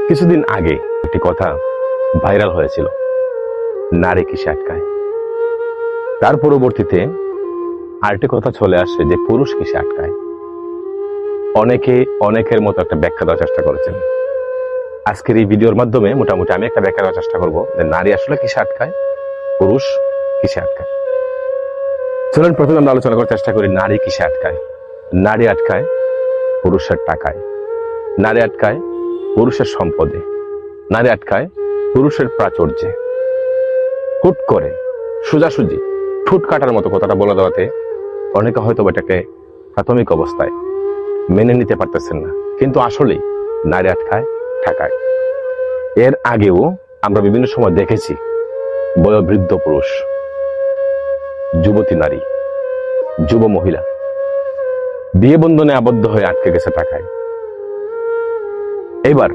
কিছুদিন আগে একটি কথা ভাইরাল হয়েছিল, নারী কিসে আটকায়। তার পরবর্তীতে আরেকটি কথা চলে আসে যে পুরুষ কিসে আটকায়। অনেকে অনেকের মতো একটা ব্যাখ্যা দেওয়ার চেষ্টা করেছেন। আজকের এই ভিডিওর মাধ্যমে মোটামুটি আমি একটা ব্যাখ্যা দেওয়ার চেষ্টা করবো যে নারী আসলে কিসে আটকায়, পুরুষ কিসে আটকায়। চলুন প্রথমে আমরা আলোচনা করার চেষ্টা করি নারী কিসে আটকায়। নারী আটকায় পুরুষের টাকায়, নারী আটকায় পুরুষের সম্পদে, নারী আটকায় পুরুষের প্রাচুর্যে। হুট করে সোজাসুজি ঠুট কাটার মতো কথাটা বলে দেওয়াতে অনেকে হয়তো এটাকে প্রাথমিক অবস্থায় মেনে নিতে পারতেছেন না, কিন্তু আসলেই নারী আটকায় টাকায়। এর আগেও আমরা বিভিন্ন সময় দেখেছি বয়োবৃদ্ধ পুরুষ, যুবতী নারী, যুব মহিলা বিয়ে বন্ধনে আবদ্ধ হয়ে আটকে গেছে টাকায়। এবার